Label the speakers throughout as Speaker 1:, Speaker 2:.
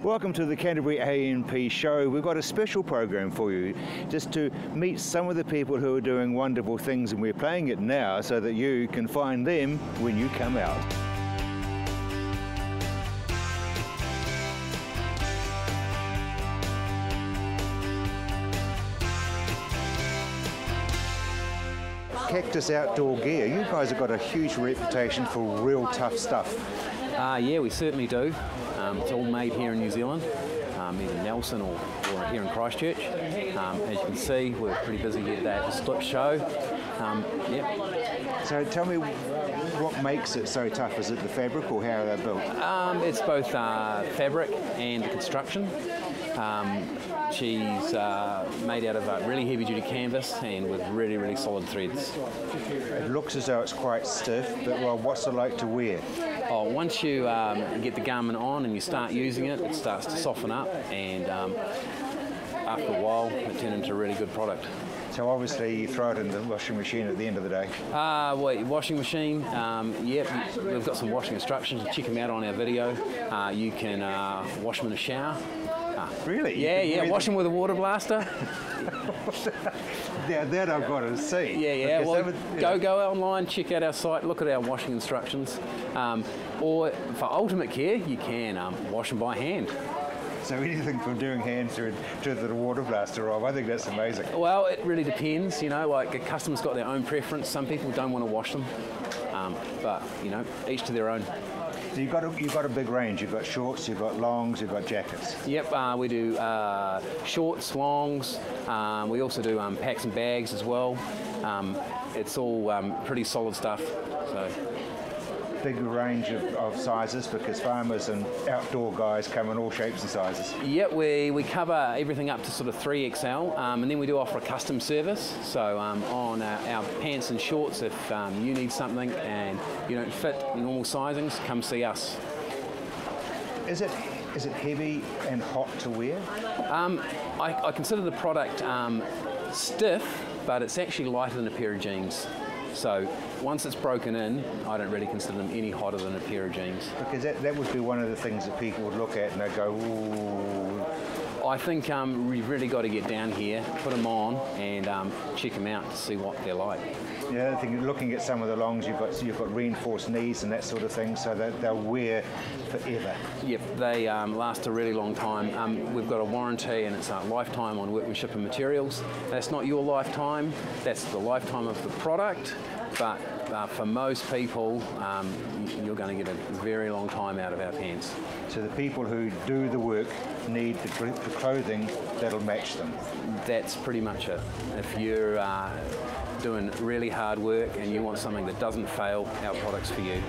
Speaker 1: Welcome to the Canterbury A P Show. We've got a special program for you, just to meet some of the people who are doing wonderful things, and we're playing it now so that you can find them when you come out. Cactus Outdoor Gear, you guys have got a huge reputation for real tough stuff.
Speaker 2: Yeah, we certainly do. It's all made here in New Zealand, either Nelson or here in Christchurch. As you can see, we're pretty busy here today at the Slip Show. Yeah.
Speaker 1: So tell me, what makes it so tough? Is it the fabric, or how are they built?
Speaker 2: It's both fabric and the construction. She's made out of really heavy-duty canvas and with really, really solid threads.
Speaker 1: It looks as though it's quite stiff, but well, what's it like to wear?
Speaker 2: Oh, once you get the garment on and you start using it, it starts to soften up, and after a while, it turns into a really good product.
Speaker 1: So obviously you throw it in the washing machine at the end of the day?
Speaker 2: Washing machine, yep, we've got some washing instructions. Check them out on our video. You can wash them in the shower.
Speaker 1: Really?
Speaker 2: Yeah, wash them with a water blaster.
Speaker 1: Yeah, that I've got to see.
Speaker 2: Yeah. Well, go online, check out our site, look at our washing instructions. Or for ultimate care, you can wash them by hand.
Speaker 1: So anything from doing hands to the water blaster, Rob, I think that's amazing.
Speaker 2: Well, it really depends, you know, like a customer's got their own preference. Some people don't want to wash them, but, you know, each to their own.
Speaker 1: So you've got a big range. You've got shorts, you've got longs, you've got jackets.
Speaker 2: Yep, we do shorts, longs. We also do packs and bags as well. It's all pretty solid stuff. So.
Speaker 1: Big range of sizes, because farmers and outdoor guys come in all shapes and sizes.
Speaker 2: Yep, we cover everything up to sort of 3XL, and then we do offer a custom service. So on our pants and shorts, if you need something and you don't fit normal sizings, come see us. Is it
Speaker 1: heavy and hot to wear?
Speaker 2: I consider the product stiff, but it's actually lighter than a pair of jeans. So once it's broken in, I don't really consider them any hotter than a pair of jeans.
Speaker 1: Because that would be one of the things that people would look at and they'd go, ooh.
Speaker 2: I think we've really got to get down here, put them on, and check them out to see what they're like.
Speaker 1: Yeah, I think looking at some of the longs, you've got reinforced knees and that sort of thing, so that they'll wear forever.
Speaker 2: Yep, they last a really long time. We've got a warranty, and it's a lifetime on workmanship and materials. That's not your lifetime, that's the lifetime of the product, but for most people, you're going to get a very long time out of our pants.
Speaker 1: So the people who do the work need the clothing that'll match them.
Speaker 2: That's pretty much it. If you're doing really hard work and you want something that doesn't fail, our product's for you.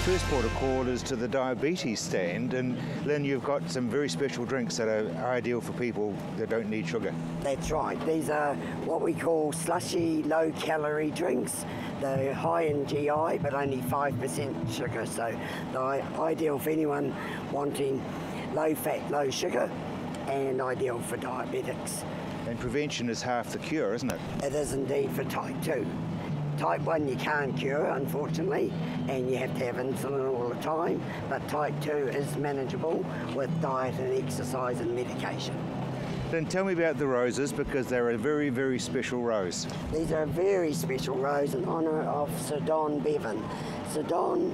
Speaker 1: First port of call is to the diabetes stand, and Lynn, you've got some very special drinks that are ideal for people that don't need sugar.
Speaker 3: That's right. These are what we call slushy, low-calorie drinks. They're high in GI, but only 5% sugar, so they're ideal for anyone wanting low fat, low sugar, and ideal for diabetics.
Speaker 1: And prevention is half the cure, isn't it?
Speaker 3: It is indeed for type 2. Type 1 you can't cure, unfortunately, and you have to have insulin all the time, but type 2 is manageable with diet and exercise and medication.
Speaker 1: Then tell me about the roses, because they're a very, very special rose.
Speaker 3: These are a very special rose in honour of Sir Don Bevan. Sir Don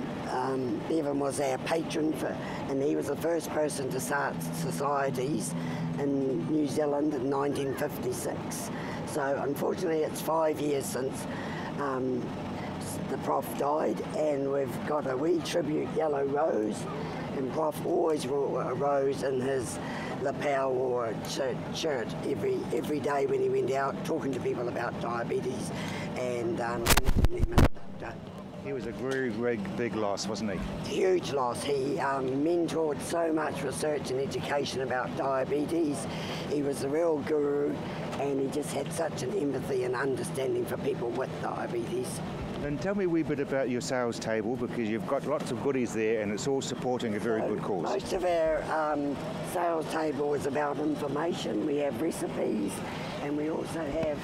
Speaker 3: Bevan was our patron, and he was the first person to start societies in New Zealand in 1956. So unfortunately it's 5 years since the Prof died, and we've got a wee tribute yellow rose, and Prof always wore a rose in his lapel or shirt every day when he went out talking to people about diabetes, and
Speaker 1: he was a very, very big loss, wasn't he?
Speaker 3: Huge loss. He mentored so much research and education about diabetes. He was a real guru, and he just had such an empathy and understanding for people with diabetes.
Speaker 1: And tell me a wee bit about your sales table, because you've got lots of goodies there and it's all supporting a very good cause.
Speaker 3: Most of our sales table is about information. We have recipes, and we also have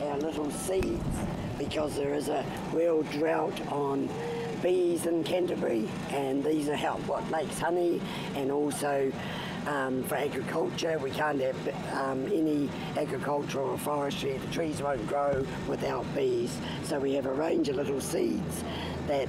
Speaker 3: our little seeds, because there is a real drought on bees in Canterbury, and these are what makes honey, and also for agriculture. We can't have any agriculture or forestry. The trees won't grow without bees. So we have a range of little seeds that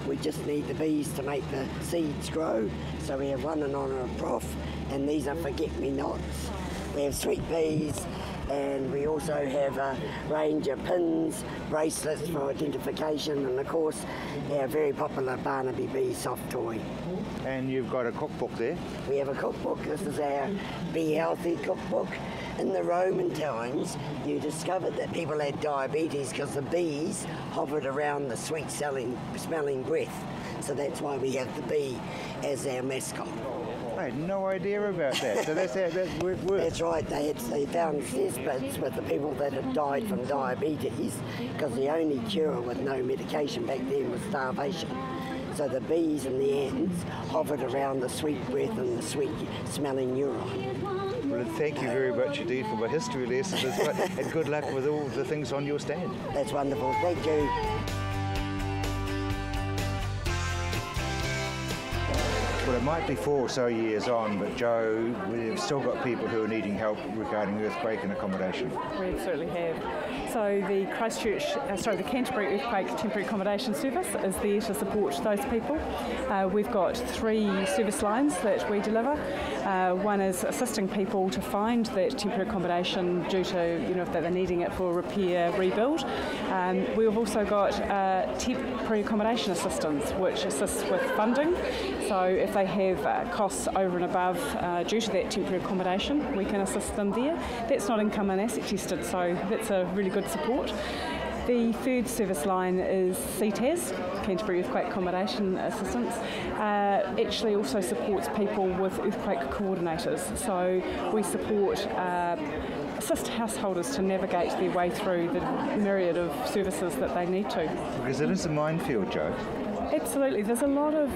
Speaker 3: we just need the bees to make the seeds grow. So we have one in honour of Prof, and these are forget-me-nots. We have sweet peas, and we also have a range of pins, bracelets for identification, and of course our very popular Barnaby Bee soft toy.
Speaker 1: And you've got a cookbook there?
Speaker 3: We have a cookbook. This is our Be Healthy cookbook. In the Roman times, you discovered that people had diabetes because the bees hovered around the sweet-smelling breath. So that's why we have the bee as our mascot.
Speaker 1: I had no idea about that. So that's how that works.
Speaker 3: That's right. They found cesspits with the people that had died from diabetes, because the only cure with no medication back then was starvation. So the bees and the ants hovered around the sweet breath and the sweet-smelling neuron.
Speaker 1: Well, thank you very much indeed for my history lessons, and good luck with all the things on your stand.
Speaker 3: That's wonderful. Thank you.
Speaker 1: Well, it might be 4 or so years on, but Joe, we've still got people who are needing help regarding earthquake and accommodation.
Speaker 4: We certainly have. So the the Canterbury Earthquake Temporary Accommodation Service is there to support those people. We've got 3 service lines that we deliver. One is assisting people to find that temporary accommodation due to, if they're needing it for repair, rebuild. We've also got temporary accommodation assistance, which assists with funding. So if they have costs over and above due to that temporary accommodation, we can assist them there. That's not income and asset tested, so that's a really good support. The third service line is CTAS, Canterbury Earthquake Accommodation Assistance. Actually also supports people with earthquake coordinators. So we assist householders to navigate their way through the myriad of services that they need to.
Speaker 1: Because it is a minefield, Joe.
Speaker 4: Absolutely. There's a lot of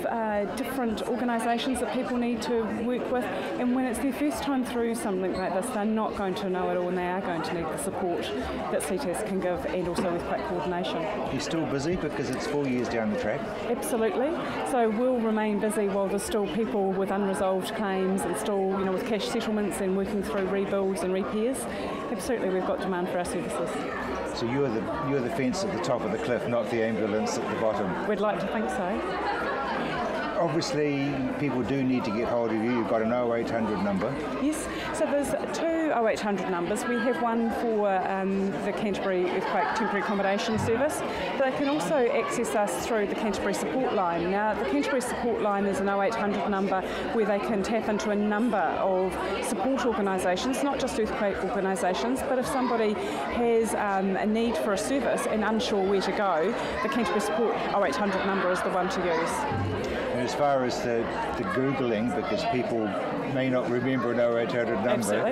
Speaker 4: different organisations that people need to work with, and when it's their first time through something like this, they're not going to know it all, and they are going to need the support that CTAS can give, and also earthquake coordination.
Speaker 1: You're still busy because it's 4 years down the track?
Speaker 4: Absolutely. So we'll remain busy while there's still people with unresolved claims and still, with cash settlements and working through rebuilds and repairs. Absolutely, we've got demand for our services.
Speaker 1: So you're the fence at the top of the cliff, not the ambulance at the bottom.
Speaker 4: We'd like to think so.
Speaker 1: Obviously, people do need to get hold of you. You've got an 0800 number.
Speaker 4: Yes, so there's 2 0800 numbers. We have one for the Canterbury Earthquake Temporary Accommodation Service, but they can also access us through the Canterbury Support Line. Now, the Canterbury Support Line is an 0800 number where they can tap into a number of support organisations, not just earthquake organisations, but if somebody has a need for a service and unsure where to go, the Canterbury Support 0800 number is the one to use.
Speaker 1: And as far as the Googling, because people may not remember an 0800 number,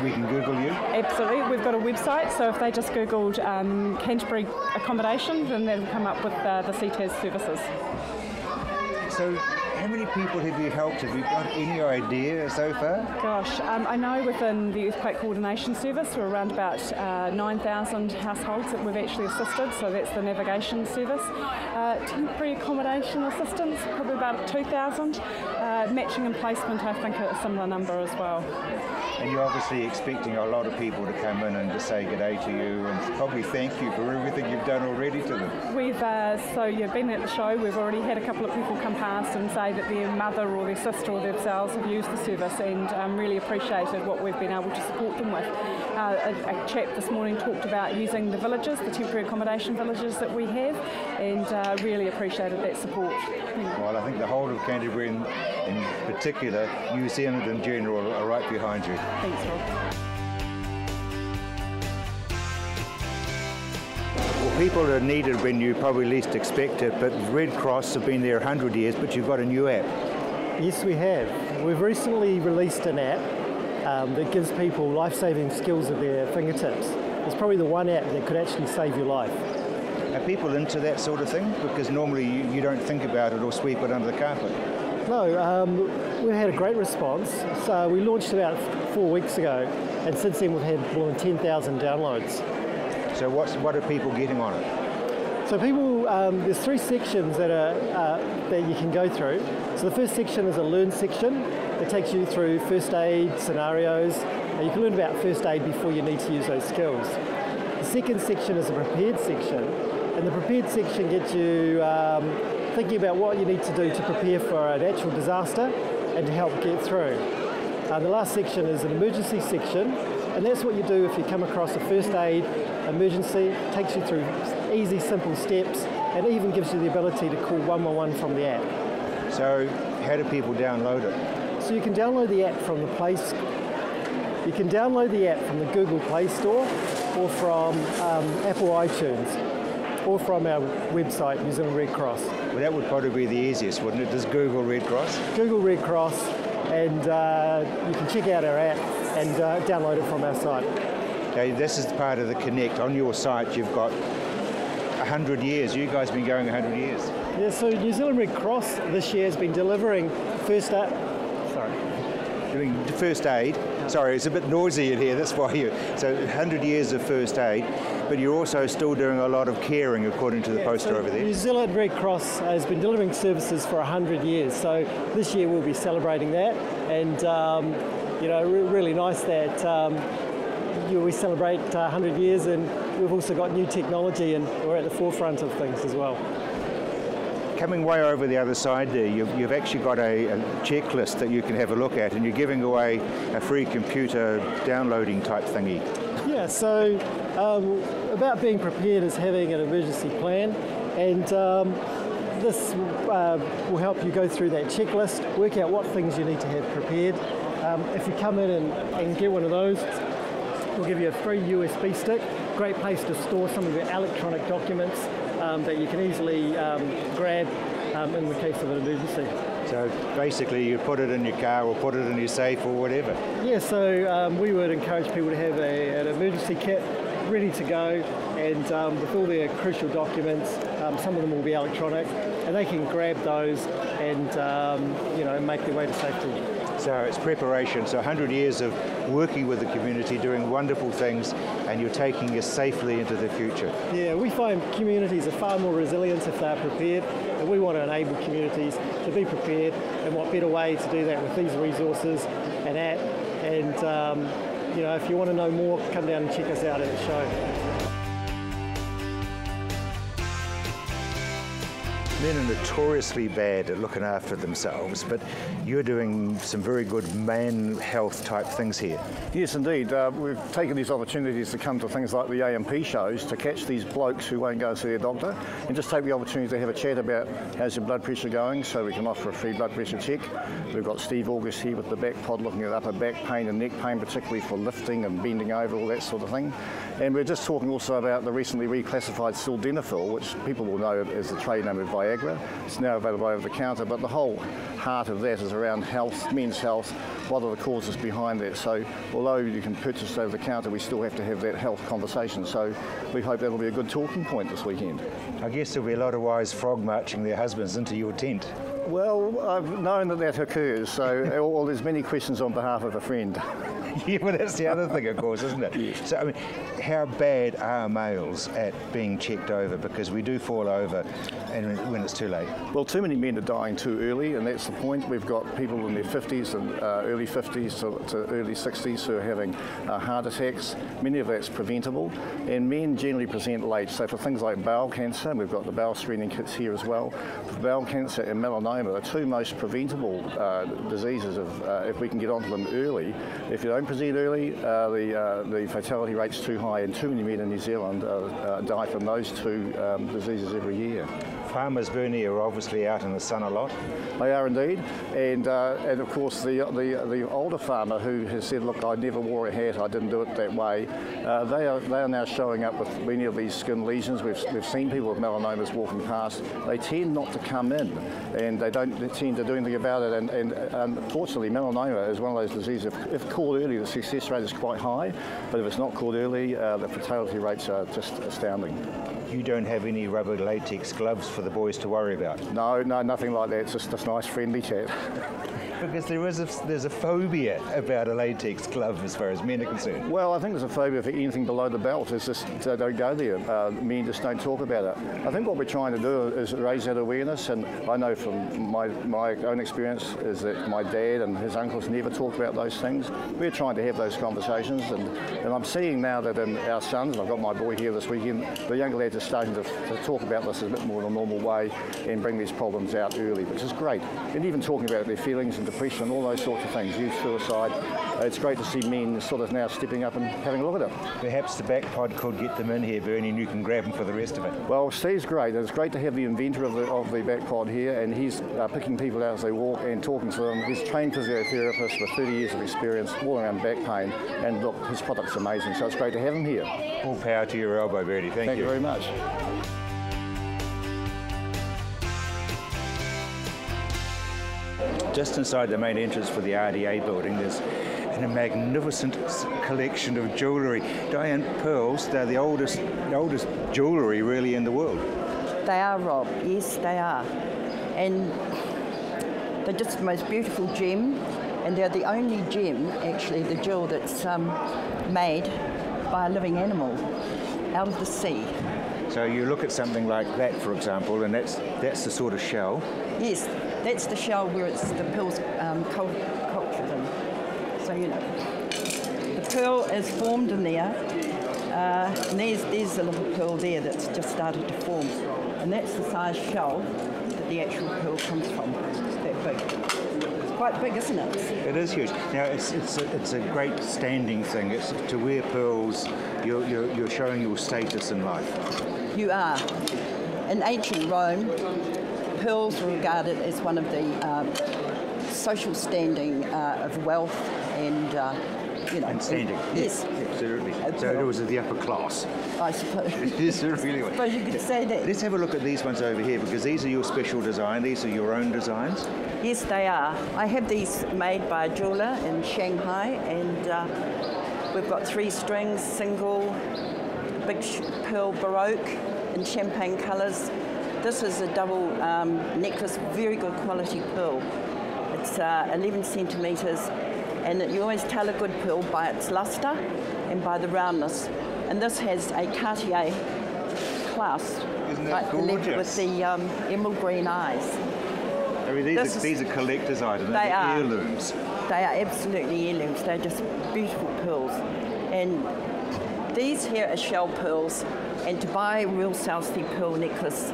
Speaker 1: we can Google you?
Speaker 4: Absolutely. We've got a website, so if they just Googled Canterbury accommodation, then they'll come up with the CTAS services. So
Speaker 1: how many people have you helped? Have you got any idea so far?
Speaker 4: Gosh, I know within the Earthquake Coordination Service we're around about 9,000 households that we've actually assisted, so that's the navigation service. Temporary accommodation assistance, probably about 2,000. Matching and placement, I think, a similar number as well.
Speaker 1: And you're obviously expecting a lot of people to come in and to say good day to you and probably thank you for everything you've done already to them.
Speaker 4: We've so you've been at the show. We've already had a couple of people come past and say that their mother or their sister or themselves have used the service and really appreciated what we've been able to support them with. A chap this morning talked about using the villages, the temporary accommodation villages that we have, and really appreciated that support.
Speaker 1: Well, I think the whole of Canterbury in particular, New Zealand in general, are right behind you.
Speaker 4: Thanks, Rob.
Speaker 1: Well, people are needed when you probably least expect it, but Red Cross have been there 100 years, but you've got a new app.
Speaker 5: Yes, we have. We've recently released an app that gives people life-saving skills at their fingertips. It's probably the one app that could actually save your life.
Speaker 1: Are people into that sort of thing? Because normally you don't think about it or sweep it under the carpet.
Speaker 5: No, we've had a great response. So we launched about 4 weeks ago, and since then we've had more than 10,000 downloads.
Speaker 1: So what are people getting on it?
Speaker 5: So people, there's 3 sections that you can go through. So the first section is a learn section. It takes you through first aid scenarios. You can learn about first aid before you need to use those skills. The second section is a prepared section, and the prepared section gets you thinking about what you need to do to prepare for a natural disaster and to help get through. The last section is an emergency section, and that's what you do if you come across a first aid emergency. It takes you through easy, simple steps, and even gives you the ability to call 111 from the app.
Speaker 1: So how do people download it?
Speaker 5: So you can download the app from the Google Play Store, or from Apple iTunes, or from our website, New Zealand Red Cross.
Speaker 1: Well, that would probably be the easiest, wouldn't it? Does Google Red Cross?
Speaker 5: Google Red Cross, and you can check out our app and download it from our site.
Speaker 1: Okay, this is part of the Connect. On your site, you've got 100 years. You guys have been going 100 years.
Speaker 5: Yeah, so New Zealand Red Cross this year has been delivering first aid.
Speaker 1: Doing first aid. Sorry, it's a bit noisy in here, that's why you... So 100 years of first aid, but you're also still doing a lot of caring according to the poster over there.
Speaker 5: New Zealand Red Cross has been delivering services for 100 years, so this year we'll be celebrating that, and really nice that we celebrate 100 years, and we've also got new technology, and we're at the forefront of things as well.
Speaker 1: Coming way over the other side there, you've actually got a checklist that you can have a look at, and you're giving away a free computer downloading type thingy.
Speaker 5: Yeah, so about being prepared is having an emergency plan, and this will help you go through that checklist, work out what things you need to have prepared. If you come in and get one of those, we'll give you a free USB stick, great place to store some of your electronic documents that you can easily grab in the case of an emergency.
Speaker 1: So basically you put it in your car or put it in your safe or whatever.
Speaker 5: Yeah, so we would encourage people to have an emergency kit ready to go, and with all their crucial documents, some of them will be electronic, and they can grab those and make their way to safety.
Speaker 1: So it's preparation, so 100 years of working with the community, doing wonderful things, and you're taking us safely into the future.
Speaker 5: Yeah, we find communities are far more resilient if they're prepared, and we want to enable communities to be prepared, and what better way to do that with these resources and app. And if you want to know more, come down and check us out at the show.
Speaker 1: Men are notoriously bad at looking after themselves, but you're doing some very good man health type things here.
Speaker 6: Yes, indeed. We've taken these opportunities to come to things like the A P shows to catch these blokes who won't go and see their doctor, and just take the opportunity to have a chat about how's your blood pressure going, so we can offer a free blood pressure check. We've got Steve August here with the back pod looking at upper back pain and neck pain, particularly for lifting and bending over, all that sort of thing. And we're just talking also about the recently reclassified sildenafil, which people will know as the trade name of Viagra. It's now available over the counter, but the whole heart of that is around health, men's health. What are the causes behind that? So although you can purchase it over the counter, we still have to have that health conversation. So we hope that'll be a good talking point this weekend.
Speaker 1: I guess there'll be a lot of wise frog marching their husbands into your tent.
Speaker 6: Well, I've known that occurs, so there's many questions on behalf of a friend.
Speaker 1: Yeah, well, that's the other thing, of course, isn't it?
Speaker 6: Yes.
Speaker 1: So, I mean, how bad are males at being checked over? Because we do fall over and when it's too late.
Speaker 6: Well, too many men are dying too early, and that's the point. We've got people in their 50s and early 50s to early 60s who are having heart attacks. Many of that's preventable, and men generally present late. So for things like bowel cancer, we've got the bowel screening kits here as well. For bowel cancer and melanoma, the two most preventable diseases if we can get onto them early. If you don't present early, the fatality rate's too high, and too many men in New Zealand die from those two diseases every year.
Speaker 1: Farmers, Bernie, are obviously out in the sun a lot.
Speaker 6: They are indeed, and of course the older farmer who has said, look, I never wore a hat, I didn't do it that way, they are now showing up with many of these skin lesions. We've seen people with melanomas walking past. They tend not to come in, and they don't tend to do anything about it, and unfortunately melanoma is one of those diseases, if caught early, the success rate is quite high, but if it's not caught early, the fatality rates are just astounding.
Speaker 1: You don't have any rubber latex gloves for the boys to worry about?
Speaker 6: No, nothing like that. It's just a nice friendly chat.
Speaker 1: Because there's a phobia about a latex glove as far as men are concerned.
Speaker 6: Well, I think there's a phobia for anything below the belt. It's just they don't go there. Men just don't talk about it. I think what we're trying to do is raise that awareness, and I know from my own experience is that my dad and his uncles never talked about those things. We're trying to have those conversations, and I'm seeing now that in our sons, and I've got my boy here this weekend, the younger lads are starting to talk about this a bit more in a normal way and bring these problems out early, which is great. And even talking about their feelings and depression and all those sorts of things, youth, suicide. It's great to see men sort of now stepping up and having a look at it.
Speaker 1: Perhaps the back pod could get them in here, Bernie, and you can grab them for the rest of it.
Speaker 6: Well, Steve's great. It's great to have the inventor of the back pod here, and he's picking people out as they walk and talking to them. He's a trained physiotherapist with 30 years of experience all around back pain, and look, his product's amazing, so it's great to have him here.
Speaker 1: All power to your elbow, Bernie. Thank you
Speaker 6: very much.
Speaker 1: Just inside the main entrance for the RDA building, there's a magnificent collection of jewellery. Diane, pearls, they're the oldest jewellery really in the world.
Speaker 7: They are, Rob. Yes, they are. And they're just the most beautiful gem, and they're the only gem, actually, the jewel that's made by a living animal out of the sea.
Speaker 1: So you look at something like that, for example, and that's the sort of shell.
Speaker 7: Yes, that's the shell where the pearl's cultured in. So, you know, the pearl is formed in there, and there's a little pearl there that's just started to form. And that's the size shell that the actual pearl comes from. It's that big. It's quite big, isn't it?
Speaker 1: It is huge. Now, it's a great standing thing. It's to wear pearls, you're showing your status in life.
Speaker 7: You are. In ancient Rome, pearls were regarded as one of the social standing of wealth and,
Speaker 1: And standing.
Speaker 7: Yes.
Speaker 1: Absolutely. So it was the upper class.
Speaker 7: I suppose.
Speaker 1: It is really.
Speaker 7: I suppose you could say that.
Speaker 1: Let's have a look at these ones over here, because these are your special design. These are your own designs.
Speaker 7: Yes, they are. I have these made by a jeweller in Shanghai, and we've got 3 strings, single, big pearl baroque in champagne colours. This is a double necklace, very good quality pearl. It's 11 centimetres, and you always tell a good pearl by its lustre and by the roundness. And this has a Cartier clasp.
Speaker 1: Isn't that gorgeous?
Speaker 7: With the emerald green eyes.
Speaker 1: I mean, these are collector's items.
Speaker 7: They are
Speaker 1: heirlooms.
Speaker 7: They are absolutely heirlooms. They're just beautiful pearls. And these here are shell pearls, and to buy a real South Sea pearl necklace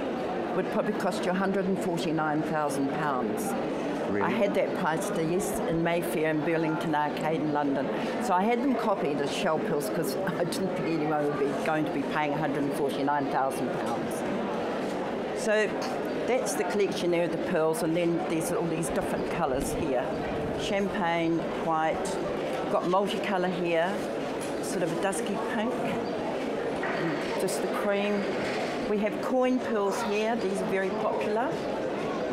Speaker 7: would probably cost you £149,000.
Speaker 1: Really?
Speaker 7: I had that priced in Mayfair and Burlington Arcade in London. So I had them copied as shell pearls because I didn't think anyone would be going to be paying £149,000. So that's the collection there of the pearls, and then there's all these different colours here. Champagne, white, got multicolour here, sort of a dusky pink, and just the cream. We have coin pearls here. These are very popular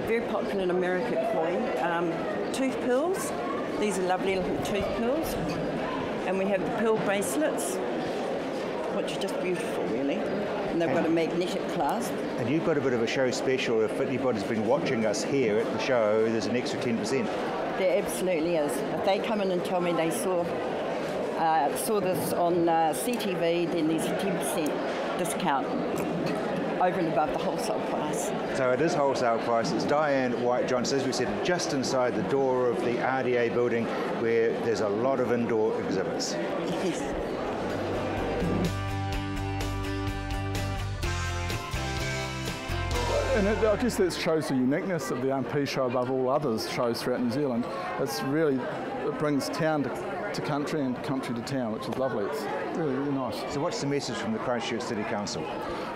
Speaker 7: in America, coin. Tooth pearls. These are lovely little tooth pearls. And we have the pearl bracelets, which are just beautiful, really. And they've got a magnetic clasp.
Speaker 1: And you've got a bit of a show special. If anybody's been watching us here at the show, there's an extra 10%.
Speaker 7: There absolutely is. If they come in and tell me they saw this on CTV, then there's a 10% discount over and above the wholesale price.
Speaker 1: So it is wholesale price. It's Diane White-Johnson, as we said, just inside the door of the RDA building, where there's a lot of indoor exhibits.
Speaker 7: Yes.
Speaker 8: And I guess that shows the uniqueness of the A P Show above all others shows throughout New Zealand. It brings town to country and country to town, which is lovely. It's really, really nice.
Speaker 1: So what's the message from the Christchurch City Council?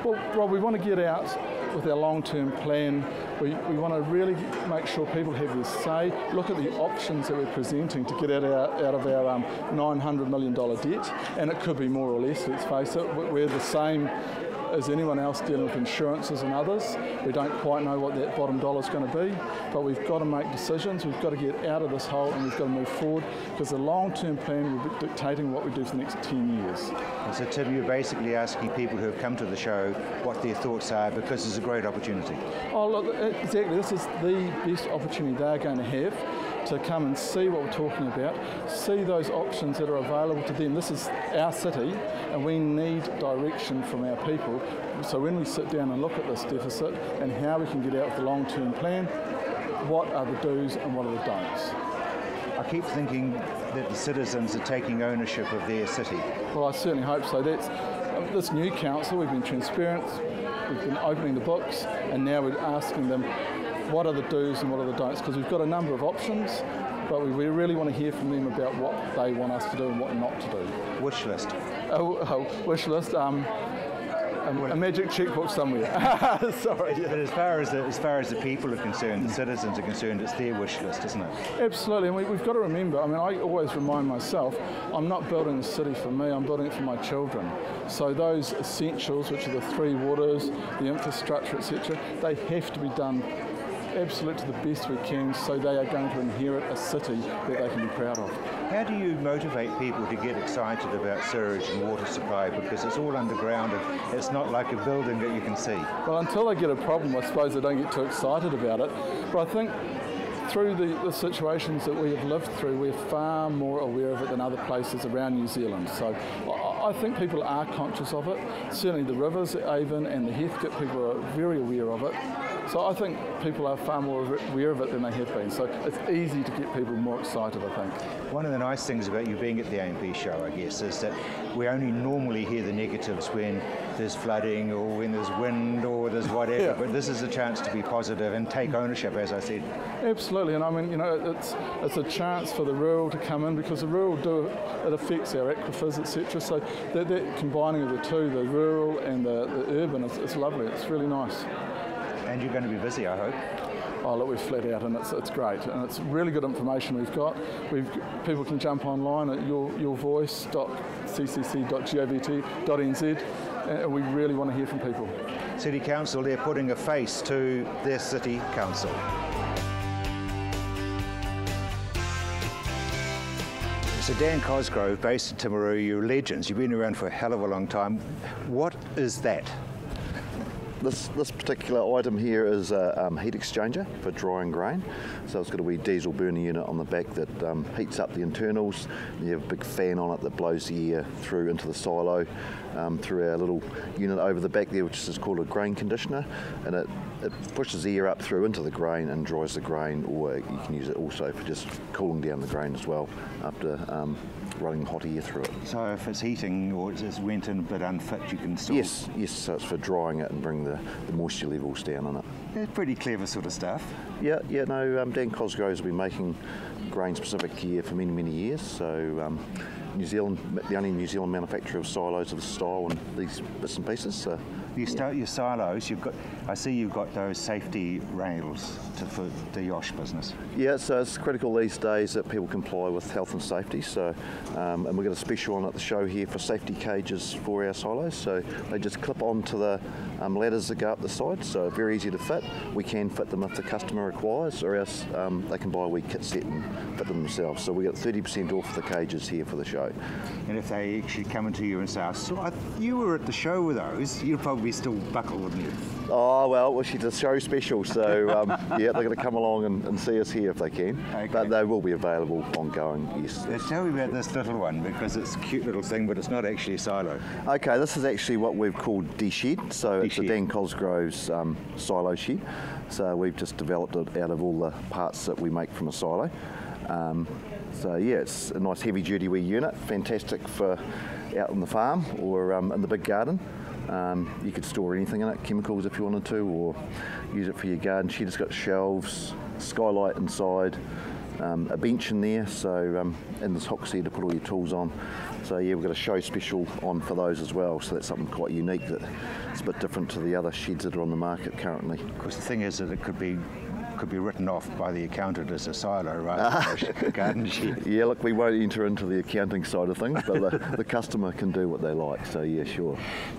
Speaker 8: Well, Rob, we want to get out with our long-term plan. We want to really make sure people have their say, look at the options that we're presenting to get out of our $900 million debt, and it could be more or less, let's face it. We're the same as anyone else dealing with insurances and others. We don't quite know what that bottom dollar is going to be, but we've got to make decisions. We've got to get out of this hole, and we've got to move forward, because the long-term plan will be dictating what we do for the next 10 years.
Speaker 1: And so, Tim, you're basically asking people who have come to the show what their thoughts are, because it's a great opportunity.
Speaker 8: Oh, look, exactly. This is the best opportunity they're going to have to come and see what we're talking about, see those options that are available to them. This is our city and we need direction from our people. So when we sit down and look at this deficit and how we can get out with the long-term plan, what are the do's and what are the don'ts?
Speaker 1: I keep thinking that the citizens are taking ownership of their city.
Speaker 8: Well, I certainly hope so. That's this new council, we've been transparent, we've been opening the books, and now we're asking them what are the do's and what are the don'ts, because we've got a number of options, but we really want to hear from them about what they want us to do and what not to do.
Speaker 1: Wish list.
Speaker 8: Wish list. A magic checkbook somewhere. Sorry.
Speaker 1: But as far as the people are concerned, the citizens are concerned, it's their wish list, isn't it?
Speaker 8: Absolutely, and we've got to remember, I mean, I always remind myself, I'm not building the city for me, I'm building it for my children. So those essentials, which are the 3 waters, the infrastructure, etc., they have to be done absolutely to the best we can, so they are going to inherit a city that they can be proud of.
Speaker 1: How do you motivate people to get excited about sewage and water supply, because it's all underground and it's not like a building that you can see?
Speaker 8: Well, until they get a problem, I suppose they don't get too excited about it. But I think through the situations that we have lived through, we're far more aware of it than other places around New Zealand. So I think people are conscious of it. Certainly the rivers, Avon and the Heathcote, people are very aware of it. So I think people are far more aware of it than they have been. So it's easy to get people more excited, I think.
Speaker 1: One of the nice things about you being at the A&P show, I guess, is that we only normally hear the negatives when there's flooding or when there's wind or there's whatever, yeah. But this is a chance to be positive and take ownership, as I said.
Speaker 8: Absolutely, and I mean, you know, it's a chance for the rural to come in, because the rural it affects our aquifers, etc. So that combining of the two, the rural and the urban, it's lovely. It's really nice.
Speaker 1: And you're going to be busy, I hope.
Speaker 8: Oh, look, we're flat out, and it's great, and it's really good information we've got. People can jump online at yourvoice.ccc.govt.nz, and we really want to hear from people.
Speaker 1: City Council, they're putting a face to their City Council. So Dan Cosgrove, based in Timaru, you're legends. You've been around for a hell of a long time. What is that?
Speaker 9: This particular item here is a heat exchanger for drying grain. So it's got a wee diesel burner unit on the back that heats up the internals. You have a big fan on it that blows the air through into the silo, through our little unit over the back there, which is called a grain conditioner, and it pushes the air up through into the grain and dries the grain, or you can use it also for just cooling down the grain as well after running hot air through it.
Speaker 1: So if it's heating or it's wet and a bit unfit, you can still...
Speaker 9: Yes, so it's for drying it and bring the moisture levels down on it.
Speaker 1: It's pretty clever sort of stuff.
Speaker 9: Yeah, no, Dan Cosgrove's been making grain-specific gear for many, many years, so New Zealand, the only New Zealand manufacturer of silos of the style and these bits and pieces. So
Speaker 1: you start your silos. I see you've got those safety rails for the Yosh business.
Speaker 9: Yeah, so it's critical these days that people comply with health and safety. So, and we've got a special on at the show here for safety cages for our silos. So they just clip onto the ladders that go up the side. So very easy to fit. We can fit them if the customer requires, or else they can buy a wee kit set and fit them themselves. So we got 30% off the cages here for the show.
Speaker 1: And if they actually come into you and say, you were at the show with those, you'd probably still buckle, wouldn't you?
Speaker 9: Oh, well, she's a show special, so yeah, they're going to come along and see us here if they can. Okay. But they will be available ongoing, yes.
Speaker 1: Tell me about this little one, because it's a cute little thing, but it's not actually a silo. Okay,
Speaker 9: this is actually what we've called D-Shed, so it's a Dan Cosgrove's silo shed. So we've just developed it out of all the parts that we make from a silo. So yeah, it's a nice heavy duty wee unit, fantastic for out on the farm or in the big garden. You could store anything in it, chemicals if you wanted to, or use it for your garden shed. It's got shelves, skylight inside, a bench in there, so and there's hooks there to put all your tools on. So yeah, we've got a show special on for those as well, so that's something quite unique that it's a bit different to the other sheds that are on the market currently.
Speaker 1: Of course, the thing is that it could be written off by the accountant as a silo rather than a garden shed.
Speaker 9: Yeah, look, we won't enter into the accounting side of things, but the customer can do what they like, so yeah, sure.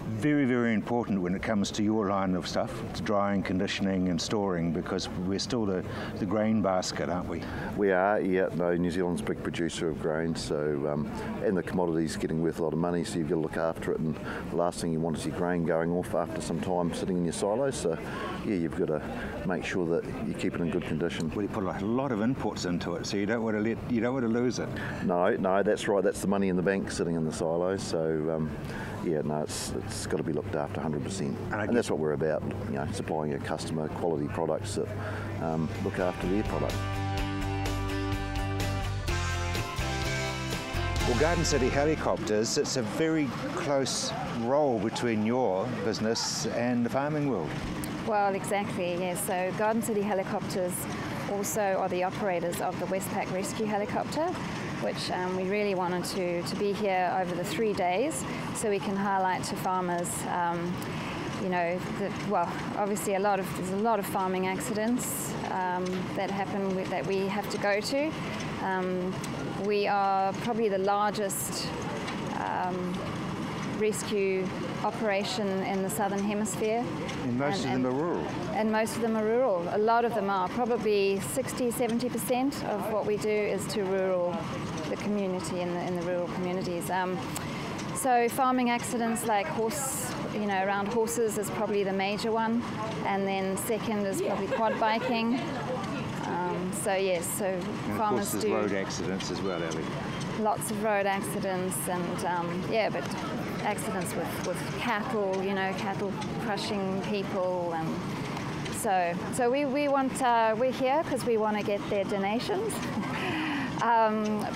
Speaker 1: Very, very important when it comes to your line of stuff. It's drying, conditioning and storing, because we're still the grain basket, aren't we?
Speaker 9: We are, yeah. No, New Zealand's a big producer of grain, so and the commodity's getting worth a lot of money, so you've got to look after it, and the last thing you want is your grain going off after some time sitting in your silos, so yeah, you've got to make sure that you keep keep it in good condition.
Speaker 1: Well, you put a lot of inputs into it, so you don't want to lose it.
Speaker 9: No, that's right. That's the money in the bank sitting in the silos. So yeah, no, it's got to be looked after 100%, and that's what we're about. You know, supplying a customer quality products that look after their product.
Speaker 1: Well, Garden City Helicopters, it's a very close role between your business and the farming world.
Speaker 10: Well, exactly, yes. So Garden City Helicopters also are the operators of the Westpac Rescue Helicopter, which we really wanted to be here over the 3 days so we can highlight to farmers, you know, obviously there's a lot of farming accidents that happen that we have to go to. We are probably the largest rescue operation in the Southern Hemisphere.
Speaker 1: And most of them are rural.
Speaker 10: And most of them are rural. A lot of them are. Probably 60-70% of what we do is to the community in the rural communities. So farming accidents like around horses is probably the major one, and then second is probably quad biking. So yes, so
Speaker 1: and
Speaker 10: farmers
Speaker 1: of course, there's road accidents as well, Ellie.
Speaker 10: Lots of road accidents, and yeah, but accidents with cattle, cattle crushing people, and so we're here because we want to get their donations.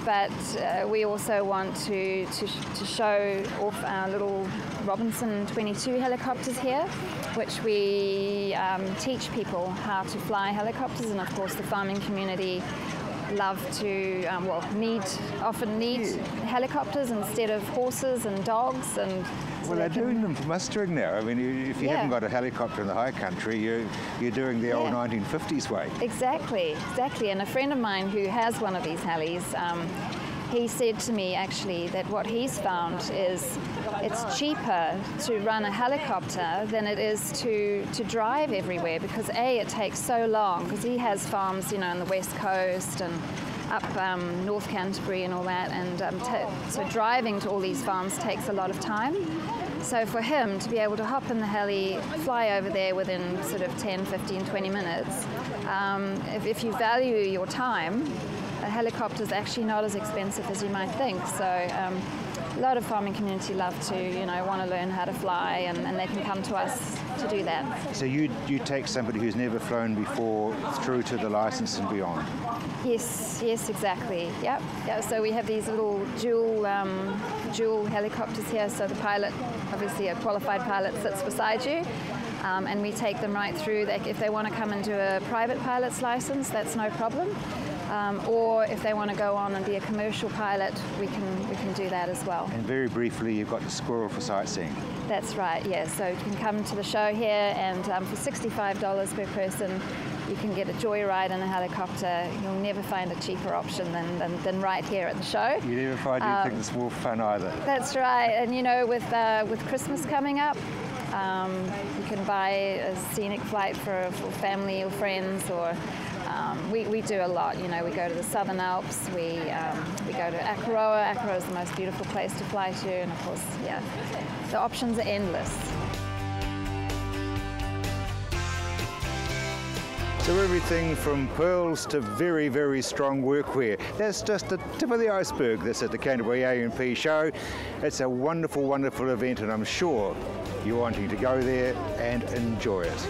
Speaker 10: But we also want to show off our little Robinson 22 helicopters here, which we teach people how to fly helicopters, and of course the farming community love to, often need helicopters instead of horses and dogs. And so
Speaker 1: well, they're doing them for mustering now. I mean, if you haven't got a helicopter in the high country, you're doing the old 1950s way.
Speaker 10: Exactly. And a friend of mine who has one of these helis, he said to me actually that what he's found is it's cheaper to run a helicopter than it is to drive everywhere, because it takes so long, because he has farms on the west coast and up North Canterbury and all that, and so driving to all these farms takes a lot of time. So for him to be able to hop in the heli, fly over there within sort of 10, 15, 20 minutes, if you value your time, a helicopter is actually not as expensive as you might think. So a lot of farming community love to, want to learn how to fly, and they can come to us to do that.
Speaker 1: So you take somebody who's never flown before through to the license and beyond?
Speaker 10: Yes, exactly. Yep. Yeah, so we have these little dual helicopters here. So the pilot, obviously a qualified pilot, sits beside you. And we take them right through. If they want to come and do a private pilot's license, that's no problem. Or if they want to go on and be a commercial pilot, we can do that as well.
Speaker 1: And very briefly, you've got the squirrel for sightseeing.
Speaker 10: That's right, yeah. So you can come to the show here, and for $65 per person, you can get a joyride in a helicopter. You'll never find a cheaper option than right here at the show.
Speaker 1: You never find anything that's more fun either.
Speaker 10: That's right, and with Christmas coming up, you can buy a scenic flight for family or friends, or we do a lot. We go to the Southern Alps, we go to Akaroa. Akaroa is the most beautiful place to fly to, and of course, yeah, the options are endless.
Speaker 1: So everything from pearls to very, very strong workwear. That's just the tip of the iceberg, this at the Canterbury A & P Show. It's a wonderful, wonderful event, and I'm sure you're wanting to go there and enjoy it.